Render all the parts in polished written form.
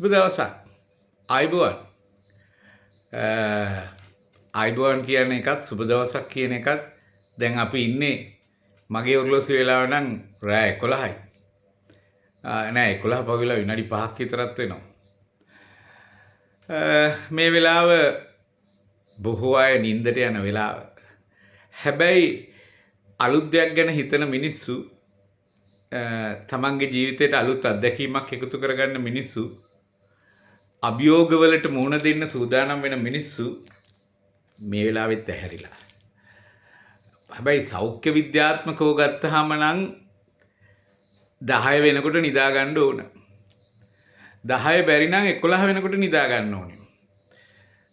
සුබ දවසක්. ආයුබෝවන්. ආයුබෝවන් කියන එකත් සුබ දවසක් කියන එකත් දැන් අපි ඉන්නේ මගේ ඔරලෝසු වෙලාව නම් රෑ 11යි. නෑ 11 පහුවෙලා විනාඩි 5ක් විතරත් වෙනවා. මේ වෙලාව බොහෝ අය නිින්දට යන වෙලාව. හැබැයි අලුත් දෙයක් ගැන හිතන මිනිස්සු තමන්ගේ ජීවිතයට අලුත් අත්දැකීමක් එකතු කරගන්න මිනිස්සු අභියෝගවලට මුහුණ දෙන්න සූදානම් වෙන මිනිස්සු මේ වෙලාවෙත් ඇහැරිලා. හැබැයි සෞඛ්‍ය විද්‍යාත්මකව ගත්තාම නම් 10 වෙනකොට නිදා ගන්න ඕන. 10 බැරි නම් 11 වෙනකොට නිදා ගන්න ඕනේ.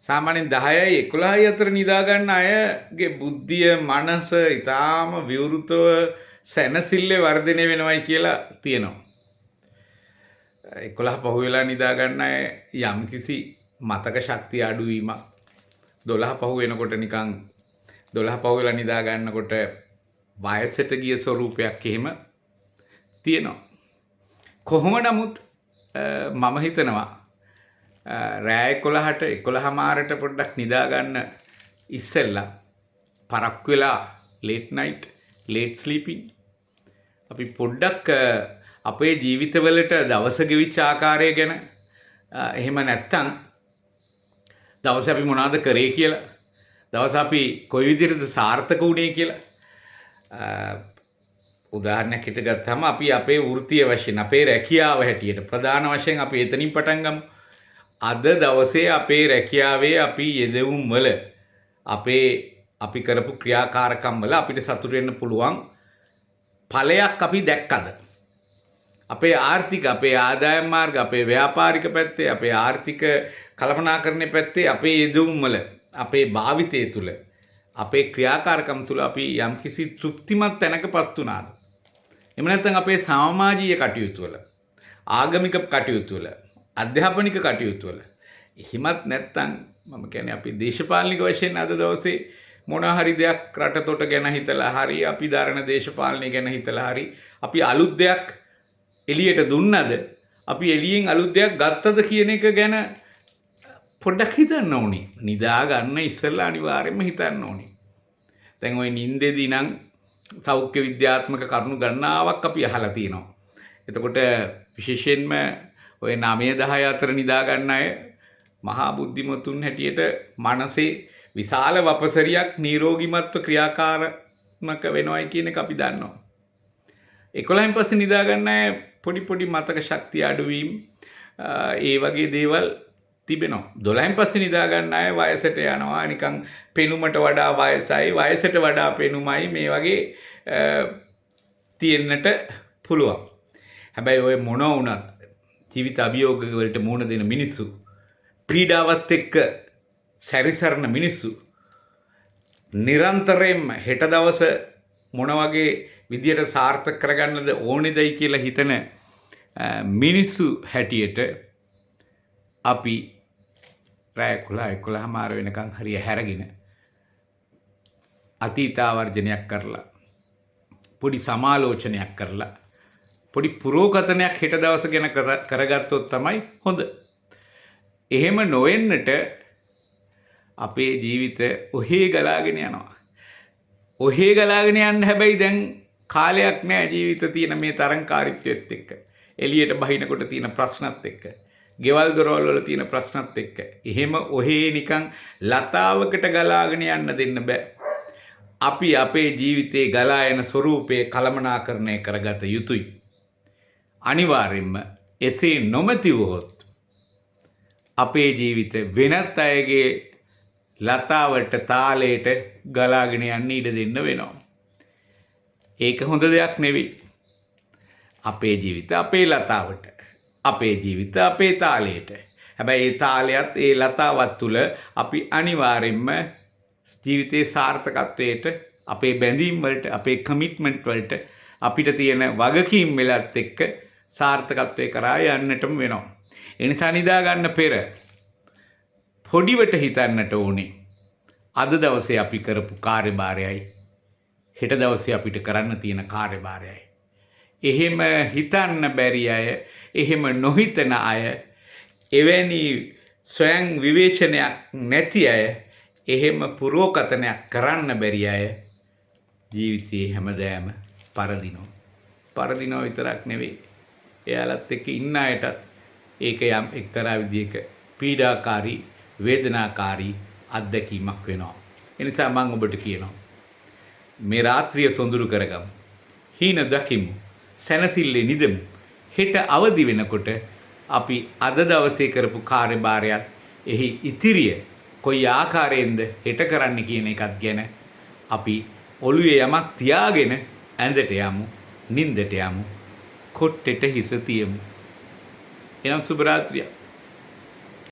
සාමාන්‍යයෙන් 10යි 11යි අතර නිදා ගන්න අයගේ බුද්ධිය මනස ඊටාම විවෘතව සැනසille වර්ධනය වෙනවයි කියලා තියෙනවා. 11 පහුවෙලා නිදා ගන්න අය යම්කිසි මතක ශක්තිය අඩුවීමක් 12 පහු වෙනකොට නිකන් 12 පහුවෙලා නිදා ගන්නකොට වයසට ගිය ස්වරූපයක් එහෙම තියෙනවා. කොහොම නමුත් මම හිතනවා රෑ 11ට 11:00ට පොඩ්ඩක් නිදා ගන්න ඉස්සෙල්ලා පරක්කු වෙලා late night late sleeping අපි පොඩ්ඩක් අපේ ජීවිතවලට දවස ගෙවිච්ච ආකාරය ගැන එහෙම නැත්තම් දවස් අපි මොනවද කරේ කියලා දවස් අපි කොයි විදිහටද සාර්ථක වුණේ කියලා උදාහරණයක් හිට ගත්තාම අපි අපේ වෘත්තීය වශයෙන් අපේ රැකියාව හැටියට ප්‍රධාන වශයෙන් අපි එතනින් පටන් ගමු. අද දවසේ අපේ රැකියාවේ අපි යෙදවුම් වල අපි කරපු ක්‍රියාකාරකම් වල අපිට සතුටු වෙන්න පුළුවන් ඵලයක් අපි දැක්කද? අපේ ආර්ථික අපේ ආදායම් මාර්ග අපේ ව්‍යාපාරික පැත්තේ අපේ ආර්ථික කළමනාකරණයේ පැත්තේ අපේ යෙදවුම් වල අපේ භාවිතය තුල අපේ ක්‍රියාකාරකම් තුල අපි යම්කිසි තෘප්තිමත් තැනකපත් වුණාද? එහෙම නැත්නම් අපේ සමාජීය කටයුතු වල ආගමික කටයුතු වල අධ්‍යාපනික කටයුතු වල එහෙමත් නැත්නම් මම කියන්නේ අපි දේශපාලනික වශයෙන් අද දවසේ මොනවා හරි දෙයක් රටතොට ගැන හිතලා හරි අපි දරන දේශපාලනය ගැන හිතලා හරි අපි අලුත් දෙයක් එළියට දුන්නද අපි එළියෙන් අලුත් දෙයක් ගත්තද කියන එක ගැන පොඩ්ඩක් හිතන්න ඕනේ. නිදා ගන්න ඉස්සෙල්ලා අනිවාර්යයෙන්ම හිතන්න ඕනේ. දැන් ওই නිින්දෙදී නම් සෞඛ්‍ය විද්‍යාත්මක කරුණු ගණනාවක් අපි අහලා තියෙනවා. එතකොට විශේෂයෙන්ම ඔය 9-10 අතර නිදා ගන්න අය මහා බුද්ධිමතුන් හැටියට මනසේ විශාල වපසරියක් නිරෝගීමත්ව ක්‍රියාකාරක වෙනවයි කියන එක අපි දන්නවා. 11න් පස්සේ නිදා ගන්න අය පොඩි මතක ශක්තිය අඩුවීම ඒ වගේ දේවල් තිබෙනවා. 12න් පස්සේ නිදා ගන්න අය වයසට යනවා නිකන් පෙනුමට වඩා වයසයි වයසට වඩා පෙනුමයි මේ වගේ තියෙන්නට පුළුවන්. හැබැයි ඔය මොන වුණත් ජීවිත අභියෝග වලට මුහුණ දෙන මිනිස්සු පීඩාවත් එක්ක සැරිසරන මිනිස්සු නිරන්තරයෙන්ම හෙට දවස මොන වගේ විදියට සාර්ථක කරගන්නද ඕනේදයි කියලා හිතන මිනිස්සු හැටියට අපි රෑ 11:00 වෙනකන් හරිය හැරගෙන අතීතාවර්ජනයක් කරලා පොඩි සමාලෝචනයක් කරලා පොඩි පුරෝගතනයක් හෙට දවස ගැන කරගත්තොත් තමයි හොඳ. එහෙම නොවෙන්නට අපේ ජීවිත ඔහේ ගලාගෙන යනවා. ඔහේ ගලාගෙන යන්න හැබැයි දැන් කාලයක් නෑ ජීවිත තියෙන මේ තරංකාරීත්වයත් එක්ක. එළියට බහිනකොට තියෙන ප්‍රශ්නත් එක්ක. ගෙවල් දොරවල් වල තියෙන ප්‍රශ්නත් එක්ක. එහෙම ඔහේ නිකන් ලතාවකට ගලාගෙන යන්න දෙන්න බෑ. අපි අපේ ජීවිතේ ගලා යන ස්වરૂපයේ කළමනාකරණය කරගත යුතුයි. අනිවාර්යෙන්ම එසේ නොමැති වුවහොත් අපේ ජීවිත වෙනත් අයගේ ලතාවට තාලයට ගලාගෙන යන්න ඉඩ දෙන්න වෙනවා. ඒක හොඳ දෙයක් නෙවෙයි. අපේ ජීවිත අපේ ලතාවට අපේ ජීවිත අපේ තාලයට. හැබැයි ඒ තාලයත් ඒ ලතාවත් තුළ අපි අනිවාර්යෙන්ම ජීවිතේ සාර්ථකත්වයට අපේ බැඳීම් වලට අපේ කමිට්මන්ට් වලට අපිට තියෙන වගකීම් වලත් එක්ක සාර්ථකත්වයේ කරා යන්නටම වෙනවා. ඒ නිසා නිදා ගන්න පෙර පොඩිවට හිතන්නට ඕනේ. අද දවසේ අපි කරපු කාර්යභාරයයි හෙට දවසේ අපිට කරන්න තියෙන කාර්යභාරයයි. එහෙම හිතන්න බැරි අය එහෙම නොහිතන අය එවැනි ස්වයං විවේචනයක් නැති අය, එහෙම පුරෝකතනයක් කරන්න බැරි අය ජීවිතයේ හැමදාම පරදිනවා. පරදිනවා විතරක් නෙවෙයි, එයාලත් එක්ක ඉන්න අයටත් ඒක යම් එක්තරා විදිහක පීඩාකාරී, වේදනාකාරී අත්දැකීමක් වෙනවා. ඒ නිසා මම ඔබට කියනවා, මේ රාත්‍රිය සොඳුරු කරගමු. හීන දකිමු. සැනසille නිදමු. හෙට අවදි වෙනකොට අපි අද දවසේ කරපු කාර්යභාරයත් එහි ඉතිරිය කොයි ආකාරයෙන්ද හෙට කරන්න කියන එකත් ගැන අපි ඔළුවේ යමක් තියාගෙන ඇඳට යමු, නිින්දට යමු, කොට්ටෙට හිස තියමු. එනම් සුබ රාත්‍රියක්.